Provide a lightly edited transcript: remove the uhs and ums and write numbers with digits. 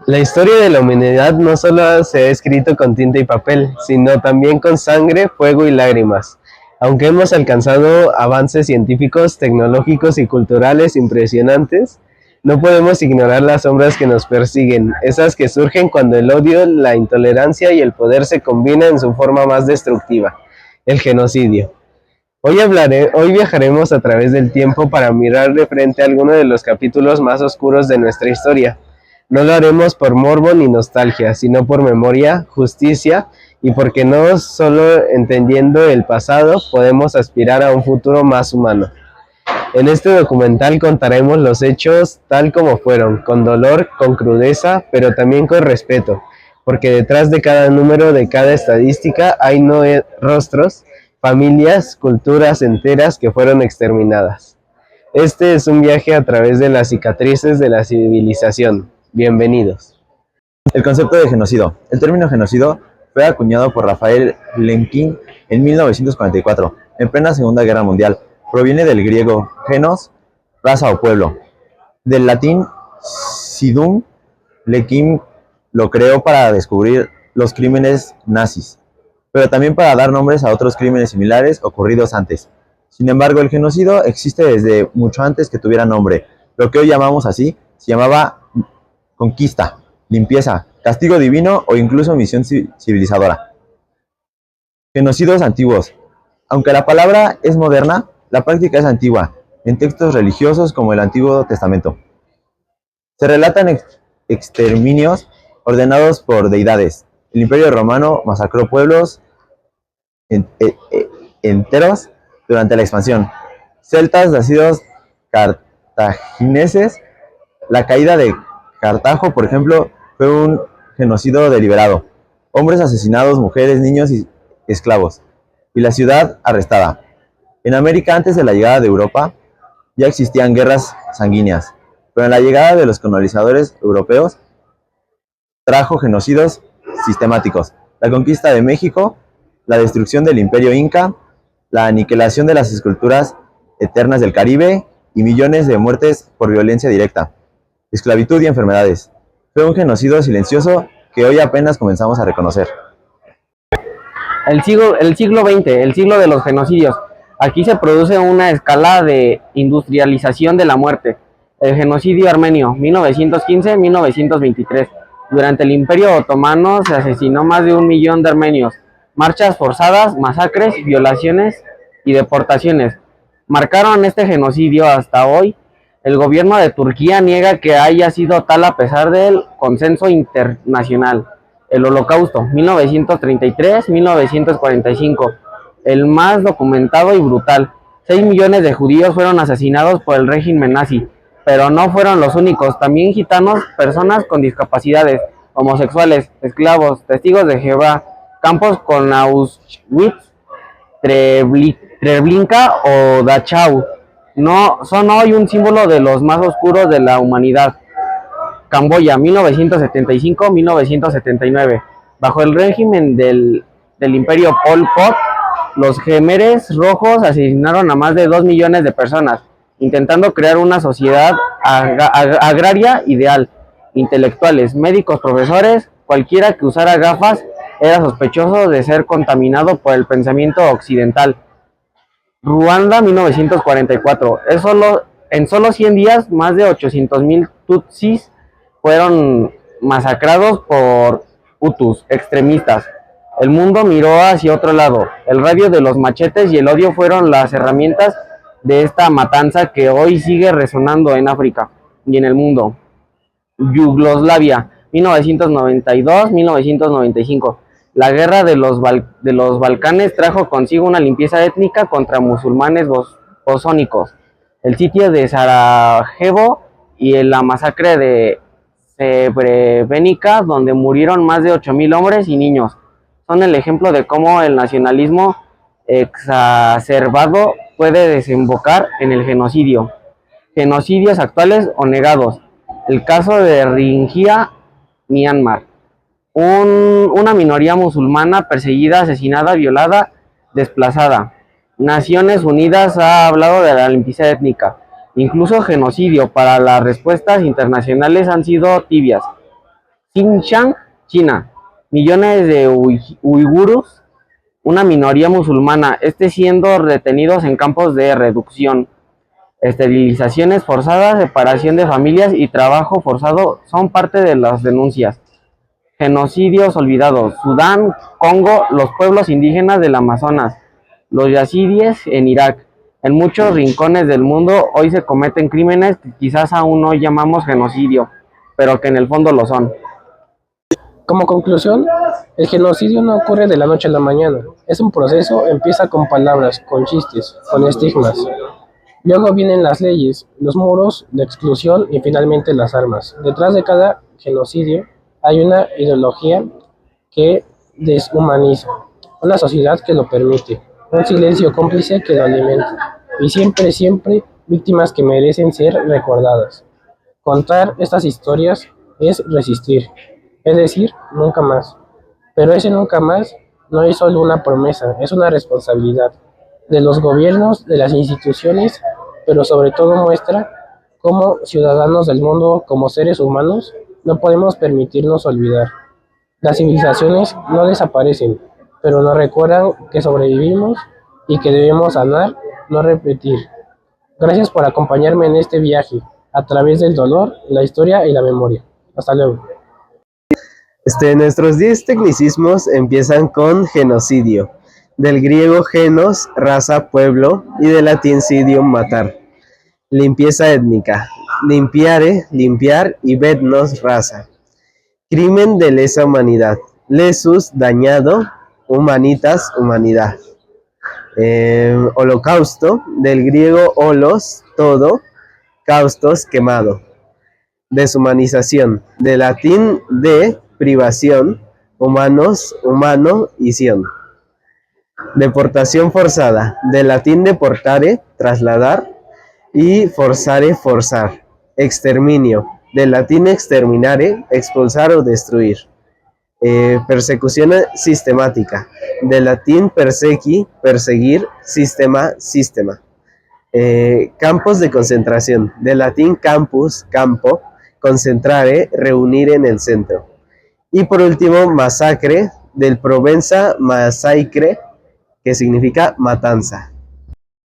La historia de la humanidad no solo se ha escrito con tinta y papel, sino también con sangre, fuego y lágrimas. Aunque hemos alcanzado avances científicos, tecnológicos y culturales impresionantes, no podemos ignorar las sombras que nos persiguen, esas que surgen cuando el odio, la intolerancia y el poder se combinan en su forma más destructiva, el genocidio. Hoy viajaremos a través del tiempo para mirar de frente algunos de los capítulos más oscuros de nuestra historia. No lo haremos por morbo ni nostalgia, sino por memoria, justicia y porque no solo entendiendo el pasado podemos aspirar a un futuro más humano. En este documental contaremos los hechos tal como fueron, con dolor, con crudeza, pero también con respeto, porque detrás de cada número, de cada estadística, hay no rostros, familias, culturas enteras que fueron exterminadas. Este es un viaje a través de las cicatrices de la civilización. Bienvenidos. El concepto de genocidio. El término genocidio fue acuñado por Rafael Lemkin en 1944, en plena Segunda Guerra Mundial. Proviene del griego genos, raza o pueblo. Del latín sidum, Lemkin lo creó para descubrir los crímenes nazis, pero también para dar nombres a otros crímenes similares ocurridos antes. Sin embargo, el genocidio existe desde mucho antes que tuviera nombre. Lo que hoy llamamos así se llamaba conquista, limpieza, castigo divino o incluso misión civilizadora. Genocidios antiguos. Aunque la palabra es moderna, la práctica es antigua, en textos religiosos como el Antiguo Testamento. Se relatan exterminios ordenados por deidades. El Imperio Romano masacró pueblos enteros durante la expansión. Celtas, nacidos cartagineses, la caída de Cartago, por ejemplo, fue un genocidio deliberado. Hombres asesinados, mujeres, niños y esclavos. Y la ciudad arrestada. En América, antes de la llegada de Europa, ya existían guerras sanguíneas, pero en la llegada de los colonizadores europeos trajo genocidios sistemáticos. La conquista de México, la destrucción del Imperio Inca, la aniquilación de las esculturas eternas del Caribe y millones de muertes por violencia directa, esclavitud y enfermedades. Fue un genocidio silencioso que hoy apenas comenzamos a reconocer. El siglo XX, el siglo de los genocidios. Aquí se produce una escala de industrialización de la muerte. El genocidio armenio, 1915-1923. Durante el Imperio Otomano se asesinó más de 1 millón de armenios. Marchas forzadas, masacres, violaciones y deportaciones marcaron este genocidio hasta hoy. El gobierno de Turquía niega que haya sido tal a pesar del consenso internacional. El Holocausto, 1933-1945, el más documentado y brutal. 6 millones de judíos fueron asesinados por el régimen nazi, pero no fueron los únicos. También gitanos, personas con discapacidades, homosexuales, esclavos, testigos de Jehová, campos con Auschwitz, Treblinka o Dachau no son hoy un símbolo de los más oscuros de la humanidad. Camboya, 1975-1979. Bajo el régimen del imperio Pol Pot, los Khmeres rojos asesinaron a más de 2 millones de personas, intentando crear una sociedad agraria ideal. Intelectuales, médicos, profesores, cualquiera que usara gafas era sospechoso de ser contaminado por el pensamiento occidental. Ruanda, 1944. En solo 100 días, más de 800,000 tutsis fueron masacrados por hutus extremistas. El mundo miró hacia otro lado. El radio de los machetes y el odio fueron las herramientas de esta matanza que hoy sigue resonando en África y en el mundo. Yugoslavia, 1992-1995. La guerra de los Balcanes trajo consigo una limpieza étnica contra musulmanes bosónicos. El sitio de Sarajevo y la masacre de Srebrenica, donde murieron más de 8,000 hombres y niños, son el ejemplo de cómo el nacionalismo exacerbado puede desembocar en el genocidio. Genocidios actuales o negados. El caso de Rohingya, Myanmar. Una minoría musulmana perseguida, asesinada, violada, desplazada. Naciones Unidas ha hablado de la limpieza étnica. Incluso genocidio. Para las respuestas internacionales han sido tibias. Xinjiang, China. Millones de uigurus, una minoría musulmana, siendo retenidos en campos de reducción. Esterilizaciones forzadas, separación de familias y trabajo forzado son parte de las denuncias. Genocidios olvidados. Sudán, Congo, los pueblos indígenas del Amazonas, los yazidíes en Irak. En muchos rincones del mundo hoy se cometen crímenes que quizás aún no llamamos genocidio, pero que en el fondo lo son. Como conclusión, el genocidio no ocurre de la noche a la mañana. Es un proceso, empieza con palabras, con chistes, con estigmas. Luego vienen las leyes, los muros, la exclusión y finalmente las armas. Detrás de cada genocidio hay una ideología que deshumaniza, una sociedad que lo permite, un silencio cómplice que lo alimenta. Y siempre, siempre víctimas que merecen ser recordadas. Contar estas historias es resistir, es decir, nunca más. Pero ese nunca más no es solo una promesa, es una responsabilidad de los gobiernos, de las instituciones, pero sobre todo muestra cómo ciudadanos del mundo, como seres humanos, no podemos permitirnos olvidar. Las civilizaciones no desaparecen, pero nos recuerdan que sobrevivimos y que debemos sanar, no repetir. Gracias por acompañarme en este viaje a través del dolor, la historia y la memoria. Hasta luego. Nuestros 10 tecnicismos empiezan con genocidio, del griego genos, raza, pueblo, y del latín sidium, matar. Limpieza étnica, limpiare, limpiar, y betnos, raza. Crimen de lesa humanidad, lesus, dañado, humanitas, humanidad. Holocausto, del griego holos, todo, caustos, quemado. Deshumanización, del latín de, privación, humanos, humano y sion. Deportación forzada, del latín deportare, trasladar, y forzare, forzar. Exterminio, del latín exterminare, expulsar o destruir. Persecución sistemática, del latín persequi, perseguir, sistema, sistema. Campos de concentración, del latín campus, campo, concentrare, reunir en el centro. Y por último, masacre, del provenza massacre, que significa matanza.